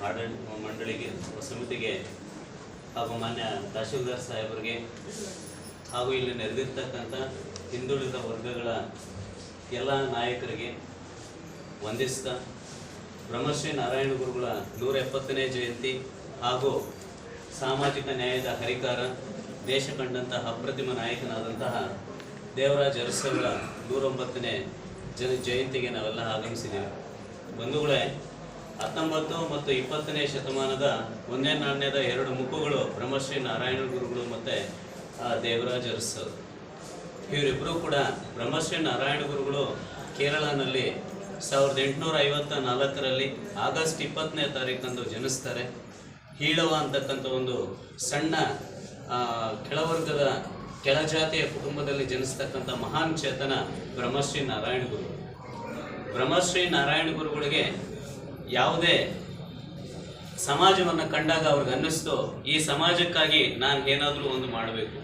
ಆಡಳಿತ ಮಂಡಳಿಗೆ ಸಮಿತಿಗೆ ಹಾಗೂ ಮಾನ್ಯ ತಹಶೀಲ್ದಾರ್ ಸಾಹೇಬರಿಗೆ ಹಾಗೂ ಇಲ್ಲಿ ನೆರೆದಿರ್ತಕ್ಕಂಥ ಹಿಂದುಳಿದ ವರ್ಗಗಳ ಎಲ್ಲ ನಾಯಕರಿಗೆ ವಂದಿಸ್ತಾ ಬ್ರಹ್ಮಶ್ರೀ ನಾರಾಯಣ ಗುರುಗಳ 170ನೇ ಜಯಂತಿ ಹಾಗೂ ಸಾಮಾಜಿಕ ನ್ಯಾಯದ ಹರಿಕಾರ, ದೇಶ ಕಂಡಂತಹ ಅಪ್ರತಿಮ ನಾಯಕನಾದಂತಹ ದೇವರಾಜ ಅರಸರ 109ನೇ ಜಯಂತಿಗೆ ನಾವೆಲ್ಲ ಆಗಮಿಸಿದ್ದೇವೆ. ಬಂಧುಗಳೇ, 19 ಮತ್ತು 20ನೇ ಶತಮಾನದ ಒಂದೇ ನಾಣ್ಯದ ಎರಡು ಮುಖಗಳು ಬ್ರಹ್ಮಶ್ರೀ ನಾರಾಯಣ ಗುರುಗಳು ಮತ್ತು ದೇವರಾಜ ಅರಸರು. ಇವರಿಬ್ಬರು ಕೂಡ ಬ್ರಹ್ಮಶ್ರೀ ನಾರಾಯಣ ಗುರುಗಳು ಕೇರಳನಲ್ಲಿ 1854ರಲ್ಲಿ ಆಗಸ್ಟ್ 20ನೇ ತಾರೀಕಂದು ಜನಿಸ್ತಾರೆ. ಹೀಳವ ಅಂತಕ್ಕಂಥ ಒಂದು ಸಣ್ಣ ಕೆಳವರ್ಗದ ಕೆಳಜಾತಿಯ ಕುಟುಂಬದಲ್ಲಿ ಜನಿಸ್ತಕ್ಕಂಥ ಮಹಾನ್ ಚೇತನ ಬ್ರಹ್ಮಶ್ರೀ ನಾರಾಯಣ ಗುರುಗಳು. ಬ್ರಹ್ಮಶ್ರೀ ನಾರಾಯಣ ಗುರುಗಳಿಗೆ ಯಾವುದೇ ಸಮಾಜವನ್ನು ಕಂಡಾಗ ಅವ್ರಿಗೆ ಅನ್ನಿಸ್ತು, ಈ ಸಮಾಜಕ್ಕಾಗಿ ನಾನು ಏನಾದರೂ ಒಂದು ಮಾಡಬೇಕು.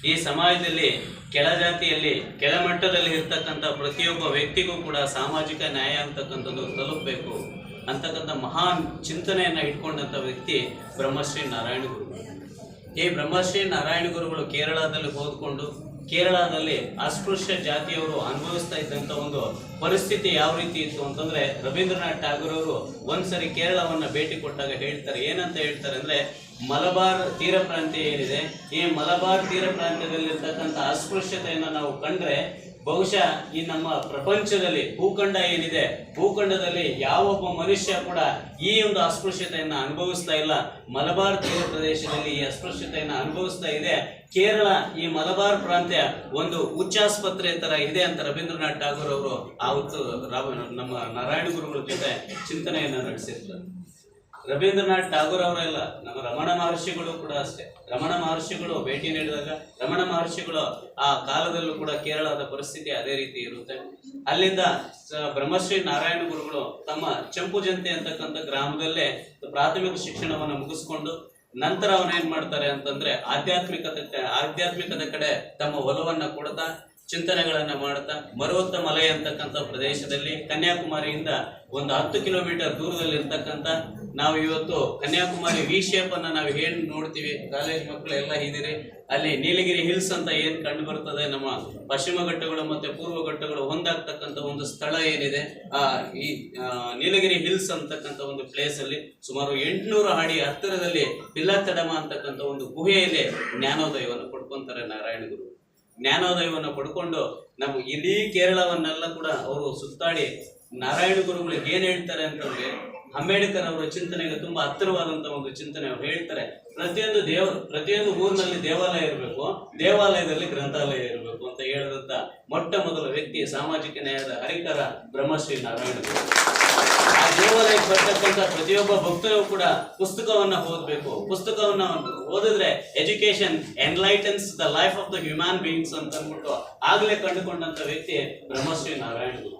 ಈ ಸಮಾಜದಲ್ಲಿ ಕೆಳಜಾತಿಯಲ್ಲಿ ಕೆಳಮಟ್ಟದಲ್ಲಿ ಇರ್ತಕ್ಕಂಥ ಪ್ರತಿಯೊಬ್ಬ ವ್ಯಕ್ತಿಗೂ ಕೂಡ ಸಾಮಾಜಿಕ ನ್ಯಾಯ ಅಂತಕ್ಕಂಥದ್ದು ತಲುಪಬೇಕು ಅಂತಕ್ಕಂಥ ಮಹಾನ್ ಚಿಂತನೆಯನ್ನು ಇಟ್ಕೊಂಡಂಥ ವ್ಯಕ್ತಿ ಬ್ರಹ್ಮಶ್ರೀ ನಾರಾಯಣ ಗುರುಗಳು. ಈ ಬ್ರಹ್ಮಶ್ರೀ ನಾರಾಯಣ ಗುರುಗಳು ಕೇರಳದಲ್ಲಿ ಓದ್ಕೊಂಡು ಕೇರಳದಲ್ಲಿ ಅಸ್ಪೃಶ್ಯ ಜಾತಿಯವರು ಅನುಭವಿಸ್ತಾ ಇದ್ದಂಥ ಒಂದು ಪರಿಸ್ಥಿತಿ ಯಾವ ರೀತಿ ಇತ್ತು ಅಂತಂದರೆ, ರವೀಂದ್ರನಾಥ್ ಠಾಗೂರ್ ಅವರು ಒಂದ್ಸರಿ ಕೇರಳವನ್ನು ಭೇಟಿ ಕೊಟ್ಟಾಗ ಹೇಳ್ತಾರೆ, ಏನಂತ ಹೇಳ್ತಾರೆ ಅಂದರೆ, ಮಲಬಾರ್ ತೀರ ಪ್ರಾಂತ್ಯ ಏನಿದೆ, ಈ ಮಲಬಾರ್ ತೀರ ಪ್ರಾಂತ್ಯದಲ್ಲಿರ್ತಕ್ಕಂಥ ಅಸ್ಪೃಶ್ಯತೆಯನ್ನು ನಾವು ಕಂಡ್ರೆ ಬಹುಶಃ ಈ ನಮ್ಮ ಪ್ರಪಂಚದಲ್ಲಿ ಭೂಖಂಡ ಏನಿದೆ, ಭೂಖಂಡದಲ್ಲಿ ಯಾವೊಬ್ಬ ಮನುಷ್ಯ ಕೂಡ ಈ ಒಂದು ಅಸ್ಪೃಶ್ಯತೆಯನ್ನು ಅನುಭವಿಸ್ತಾ ಇಲ್ಲ. ಮಲಬಾರ್ ತೀರ ಪ್ರದೇಶದಲ್ಲಿ ಈ ಅಸ್ಪೃಶ್ಯತೆಯನ್ನು ಅನುಭವಿಸ್ತಾ ಇದೆ. ಕೇರಳ ಈ ಮಲಬಾರ್ ಪ್ರಾಂತ್ಯ ಒಂದು ಉಚ್ಚಾಸ್ಪತ್ರೆ ತರ ಇದೆ ಅಂತ ರವೀಂದ್ರನಾಥ್ ಠಾಗೂರ್ ಅವರು ಆವತ್ತು ನಮ್ಮ ನಾರಾಯಣ ಗುರುಗಳ ಜೊತೆ ಚಿಂತನೆಯನ್ನು ನಡೆಸಿರ್ತಾರೆ. ರವೀಂದ್ರನಾಥ್ ಠಾಗೂರ್ ಅವರೆಲ್ಲ ನಮ್ಮ ರಮಣ ಮಹರ್ಷಿಗಳು ಕೂಡ ಅಷ್ಟೇ. ರಮಣ ಮಹರ್ಷಿಗಳು ಭೇಟಿ ನೀಡಿದಾಗ ರಮಣ ಮಹರ್ಷಿಗಳು ಆ ಕಾಲದಲ್ಲೂ ಕೂಡ ಕೇರಳದ ಪರಿಸ್ಥಿತಿ ಅದೇ ರೀತಿ ಇರುತ್ತೆ. ಅಲ್ಲಿಂದ ಬ್ರಹ್ಮಶ್ರೀ ನಾರಾಯಣ ಗುರುಗಳು ತಮ್ಮ ಚಂಪುಜಂತೆ ಅಂತಕ್ಕಂಥ ಗ್ರಾಮದಲ್ಲೇ ಪ್ರಾಥಮಿಕ ಶಿಕ್ಷಣವನ್ನು ಮುಗಿಸ್ಕೊಂಡು ನಂತರ ಅವನೇನ್ ಮಾಡ್ತಾರೆ ಅಂತಂದ್ರೆ ಆಧ್ಯಾತ್ಮಿಕದ ಕಡೆ ತಮ್ಮ ಒಲವನ್ನ ಕೊಡ್ತಾ ಚಿಂತನೆಗಳನ್ನ ಮಾಡ್ತಾ ಮರುವತ್ತ ಮಲೆ ಅಂತಕ್ಕಂಥ ಪ್ರದೇಶದಲ್ಲಿ ಕನ್ಯಾಕುಮಾರಿಯಿಂದ ಒಂದು 10 ಕಿಲೋಮೀಟರ್ ದೂರದಲ್ಲಿ ಇರ್ತಕ್ಕಂಥ, ನಾವು ಇವತ್ತು ಕನ್ಯಾಕುಮಾರಿ ವಿ ಶೇಪ್ ಅನ್ನ ನಾವು ಏನ್ ನೋಡ್ತೀವಿ, ಕಾಲೇಜ್ ಮಕ್ಕಳು ಎಲ್ಲ ಇದ್ದೀರಿ, ಅಲ್ಲಿ ನೀಲಗಿರಿ ಹಿಲ್ಸ್ ಅಂತ ಏನ್ ಕಂಡು ಬರ್ತದೆ, ನಮ್ಮ ಪಶ್ಚಿಮ ಘಟ್ಟಗಳು ಮತ್ತೆ ಪೂರ್ವ ಘಟ್ಟಗಳು ಹೊಂದಾಗ್ತಕ್ಕಂಥ ಒಂದು ಸ್ಥಳ ಏನಿದೆ, ಈ ನೀಲಗಿರಿ ಹಿಲ್ಸ್ ಅಂತಕ್ಕಂಥ ಒಂದು ಪ್ಲೇಸ್ ಅಲ್ಲಿ ಸುಮಾರು 800 ಅಡಿ ಹತ್ತಿರದಲ್ಲಿ ಪಿಲ್ಲತ್ತಡಮ ಅಂತಕ್ಕಂಥ ಒಂದು ಗುಹೆಯಲ್ಲಿ ಜ್ಞಾನೋದಯವನ್ನು ಪಡ್ಕೊಂತಾರೆ ನಾರಾಯಣ ಗುರು. ಜ್ಞಾನೋದಯವನ್ನು ಪಡ್ಕೊಂಡು ನಮ್ಮ ಇಡೀ ಕೇರಳವನ್ನೆಲ್ಲ ಕೂಡ ಅವರು ಸುತ್ತಾಡಿ ನಾರಾಯಣ ಗುರುಗಳಿಗೆ ಏನ್ ಹೇಳ್ತಾರೆ ಅಂತಂದ್ರೆ, ಅಂಬೇಡ್ಕರ್ ಅವರ ಚಿಂತನೆಗೆ ತುಂಬಾ ಹತ್ತಿರವಾದಂತ ಒಂದು ಚಿಂತನೆ. ಅವ್ರು ಹೇಳ್ತಾರೆ, ಪ್ರತಿಯೊಂದು ಊರಿನಲ್ಲಿ ದೇವಾಲಯ ಇರಬೇಕು, ದೇವಾಲಯದಲ್ಲಿ ಗ್ರಂಥಾಲಯ ಇರಬೇಕು ಅಂತ ಹೇಳಿದಂತ ಮೊಟ್ಟ ಮೊದಲ ವ್ಯಕ್ತಿ ಸಾಮಾಜಿಕ ನ್ಯಾಯದ ಹರಿಕಾರ ಬ್ರಹ್ಮಶ್ರೀ ನಾರಾಯಣ ಗುರು. ಆ ದೇವಾಲಯಕ್ಕೆ ಬರ್ತಕ್ಕಂಥ ಪ್ರತಿಯೊಬ್ಬ ಭಕ್ತರು ಕೂಡ ಪುಸ್ತಕವನ್ನ ಓದಬೇಕು. ಪುಸ್ತಕವನ್ನ ಓದಿದ್ರೆ education enlightens the life of the human beings ಅಂತ ಅಂದ್ಬಿಟ್ಟು ಆಗ್ಲೇ ಕಂಡುಕೊಂಡಂತ ವ್ಯಕ್ತಿ ಬ್ರಹ್ಮಶ್ರೀ ನಾರಾಯಣ ಗುರು.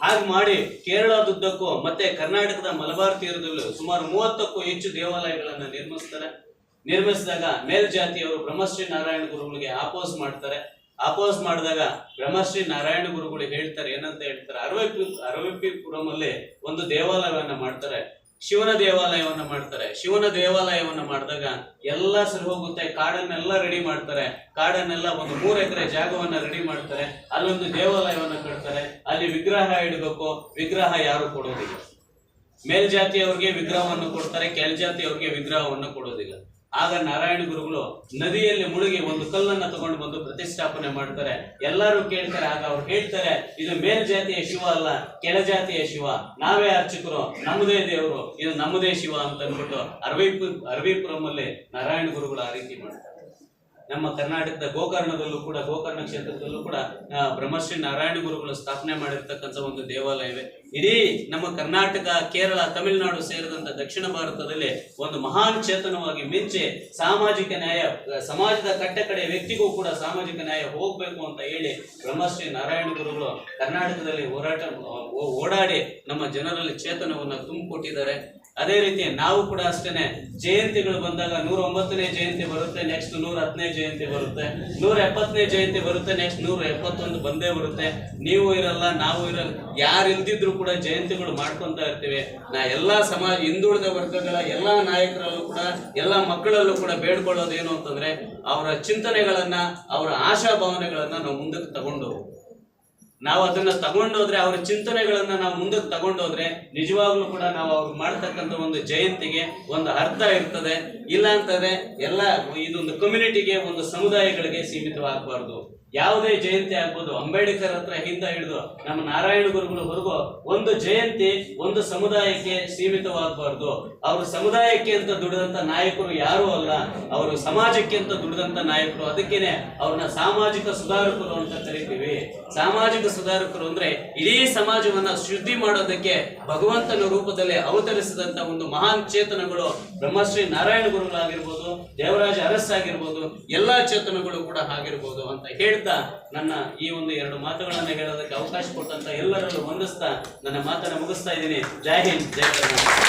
ಹಾಗೆ ಮಾಡಿ ಕೇರಳದುದ್ದಕ್ಕೂ ಮತ್ತೆ ಕರ್ನಾಟಕದ ಮಲಬಾರ್ ತೀರದಲ್ಲೂ ಸುಮಾರು 30ಕ್ಕೂ ಹೆಚ್ಚು ದೇವಾಲಯಗಳನ್ನ ನಿರ್ಮಿಸಿದಾಗ ಮೇಲ್ಜಾತಿಯವರು ಬ್ರಹ್ಮಶ್ರೀ ನಾರಾಯಣ ಗುರುಗಳಿಗೆ ಅಪೋಸ್ ಮಾಡಿದಾಗ ಬ್ರಹ್ಮಶ್ರೀ ನಾರಾಯಣ ಗುರುಗಳು ಹೇಳ್ತಾರೆ, ಏನಂತ ಹೇಳ್ತಾರೆ, ಅರವಿಪುರಮಲ್ಲಿ ಒಂದು ದೇವಾಲಯವನ್ನ ಮಾಡ್ತಾರೆ, ಶಿವನ ದೇವಾಲಯವನ್ನ ಮಾಡ್ತಾರೆ. ಶಿವನ ದೇವಾಲಯವನ್ನ ಮಾಡಿದಾಗ ಎಲ್ಲ ಸರಿ ಹೋಗುತ್ತೆ, ಕಾಡನ್ನೆಲ್ಲ ರೆಡಿ ಮಾಡ್ತಾರೆ. ಕಾಡನ್ನೆಲ್ಲ ಒಂದು 3 ಎಕರೆ ಜಾಗವನ್ನ ರೆಡಿ ಮಾಡ್ತಾರೆ. ಅಲ್ಲೊಂದು ದೇವಾಲಯವನ್ನ ಕಟ್ತಾರೆ. ಅಲ್ಲಿ ವಿಗ್ರಹ ಇಡಬೇಕು. ವಿಗ್ರಹ ಯಾರು ಕೊಡೋದಿಲ್ಲ. ಮೇಲ್ಜಾತಿಯವ್ರಿಗೆ ವಿಗ್ರಹವನ್ನು ಕೊಡ್ತಾರೆ, ಕೆಳಜಾತಿಯವ್ರಿಗೆ ವಿಗ್ರಹವನ್ನು ಕೊಡೋದಿಲ್ಲ. ಆಗ ನಾರಾಯಣ ಗುರುಗಳು ನದಿಯಲ್ಲಿ ಮುಳುಗಿ ಒಂದು ಕಲ್ಲನ್ನ ತಗೊಂಡು ಬಂದು ಪ್ರತಿಷ್ಠಾಪನೆ ಮಾಡ್ತಾರೆ. ಎಲ್ಲರೂ ಕೇಳ್ತಾರೆ. ಆಗ ಅವ್ರು ಹೇಳ್ತಾರೆ, ಇದು ಮೇಲ್ಜಾತಿಯ ಶಿವ ಅಲ್ಲ, ಕೆಳಜಾತಿಯ ಶಿವ, ನಾವೇ ಅರ್ಚಕರು, ನಮ್ಮದೇ ದೇವರು, ಇದು ನಮ್ಮದೇ ಶಿವ ಅಂತ ಅಂದ್ಬಿಟ್ಟು ಅರವಿಪುರಮಲ್ಲಿ ನಾರಾಯಣ ಗುರುಗಳು ಆ ರೀತಿ ಮಾಡ್ತಾರೆ. ನಮ್ಮ ಕರ್ನಾಟಕದ ಗೋಕರ್ಣದಲ್ಲೂ ಕೂಡ, ಗೋಕರ್ಣ ಕ್ಷೇತ್ರದಲ್ಲೂ ಕೂಡ ಬ್ರಹ್ಮಶ್ರೀ ನಾರಾಯಣ ಗುರುಗಳು ಸ್ಥಾಪನೆ ಮಾಡಿರ್ತಕ್ಕಂಥ ಒಂದು ದೇವಾಲಯವೇ. ಇಡೀ ನಮ್ಮ ಕರ್ನಾಟಕ, ಕೇರಳ, ತಮಿಳುನಾಡು ಸೇರಿದಂತ ದಕ್ಷಿಣ ಭಾರತದಲ್ಲಿ ಒಂದು ಮಹಾನ್ ಚೇತನವಾಗಿ ಮಿಂಚಿ ಸಾಮಾಜಿಕ ನ್ಯಾಯ, ಸಮಾಜದ ಕಟ್ಟಕಡೆ ವ್ಯಕ್ತಿಗೂ ಕೂಡ ಸಾಮಾಜಿಕ ನ್ಯಾಯ ಹೋಗ್ಬೇಕು ಅಂತ ಹೇಳಿ ಬ್ರಹ್ಮಶ್ರೀ ನಾರಾಯಣ ಗುರುಗಳು ಕರ್ನಾಟಕದಲ್ಲಿ ಓಡಾಡಿ ನಮ್ಮ ಜನರಲ್ಲಿ ಚೇತನವನ್ನು ತುಂಬಿಕೊಟ್ಟಿದ್ದಾರೆ. ಅದೇ ರೀತಿ ನಾವು ಕೂಡ ಅಷ್ಟೇನೆ, ಜಯಂತಿಗಳು ಬಂದಾಗ 109ನೇ ಜಯಂತಿ ಬರುತ್ತೆ, ನೆಕ್ಸ್ಟ್ 110ನೇ ಜಯಂತಿ ಬರುತ್ತೆ, 170ನೇ ಜಯಂತಿ ಬರುತ್ತೆ, ನೆಕ್ಸ್ಟ್ 171 ಬಂದೇ ಬರುತ್ತೆ. ನೀವು ಇರಲ್ಲ, ನಾವು ಇರಲ್ಲ, ಯಾರು ಇಲ್ದಿದ್ರು ಕೂಡ ಜಯಂತಿಗಳು ಮಾಡ್ಕೊಂತ ಇರ್ತೀವಿ. ನಾ ಎಲ್ಲ ಸಮಾಜ ಹಿಂದುಳಿದ ವರ್ಗಗಳ ಎಲ್ಲ ನಾಯಕರಲ್ಲೂ ಕೂಡ ಎಲ್ಲ ಮಕ್ಕಳಲ್ಲೂ ಕೂಡ ಬೇಡ್ಕೊಳ್ಳೋದೇನು ಅಂತಂದ್ರೆ ಅವರ ಚಿಂತನೆಗಳನ್ನ ಅವರ ಆಶಾಭಾವನೆಗಳನ್ನ ನಾವು ಮುಂದಕ್ಕೆ ತಗೊಂಡು ನಾವು ಅದನ್ನ ತಗೊಂಡೋದ್ರೆ ಅವರ ಚಿಂತನೆಗಳನ್ನ ನಾವು ಮುಂದಕ್ಕೆ ತಗೊಂಡೋದ್ರೆ ನಿಜವಾಗ್ಲೂ ಕೂಡ ನಾವು ಅವ್ರು ಮಾಡ್ತಕ್ಕಂಥ ಒಂದು ಜಯಂತಿಗೆ ಒಂದು ಅರ್ಥ ಇರ್ತದೆ. ಇಲ್ಲ ಅಂತಂದ್ರೆ ಎಲ್ಲ ಇದೊಂದು ಕಮ್ಯುನಿಟಿಗೆ ಒಂದು ಸಮುದಾಯಗಳಿಗೆ ಸೀಮಿತವಾಗಬಾರ್ದು. ಯಾವುದೇ ಜಯಂತಿ ಆಗ್ಬೋದು, ಅಂಬೇಡ್ಕರ್ ಹತ್ರ ಹಿಂದ ಹಿಡಿದು ನಮ್ಮ ನಾರಾಯಣ ಗುರುಗಳವರೆಗೂ ಒಂದು ಜಯಂತಿ ಒಂದು ಸಮುದಾಯಕ್ಕೆ ಸೀಮಿತವಾಗಬಾರ್ದು. ಅವರು ಸಮುದಾಯಕ್ಕೆ ಅಂತ ದುಡಿದಂತ ನಾಯಕರು ಯಾರೂ ಅಲ್ಲ, ಅವರು ಸಮಾಜಕ್ಕೆ ಅಂತ ದುಡಿದಂತ ನಾಯಕರು. ಅದಕ್ಕೇನೆ ಅವ್ರನ್ನ ಸಾಮಾಜಿಕ ಸುಧಾರಕರು ಅಂತ ಕರಿತೀವಿ. ಸಾಮಾಜಿಕ ಸುಧಾರಕರು ಅಂದ್ರೆ ಇಡೀ ಸಮಾಜವನ್ನ ಶುದ್ಧಿ ಮಾಡೋದಕ್ಕೆ ಭಗವಂತನ ರೂಪದಲ್ಲಿ ಅವತರಿಸಿದಂತ ಒಂದು ಮಹಾನ್ ಚೇತನಗಳು ಬ್ರಹ್ಮಶ್ರೀ ನಾರಾಯಣ ಗುರುಗಳಾಗಿರ್ಬೋದು, ದೇವರಾಜ ಅರಸ್ ಆಗಿರ್ಬೋದು, ಎಲ್ಲಾ ಚೇತನಗಳು ಕೂಡ ಆಗಿರ್ಬೋದು ಅಂತ ಹೇಳ್ತಾ ನನ್ನ ಈ ಒಂದು 2 ಮಾತುಗಳನ್ನು ಹೇಳೋದಕ್ಕೆ ಅವಕಾಶ ಕೊಟ್ಟಂತ ಎಲ್ಲರಲ್ಲೂ ವಂದಿಸ್ತಾ ನನ್ನ ಮಾತನ್ನ ಮುಗಿಸ್ತಾ ಇದ್ದೀನಿ. ಜೈ ಹಿಂದ್, ಜೈ ಕರ್ನಾಟಕ.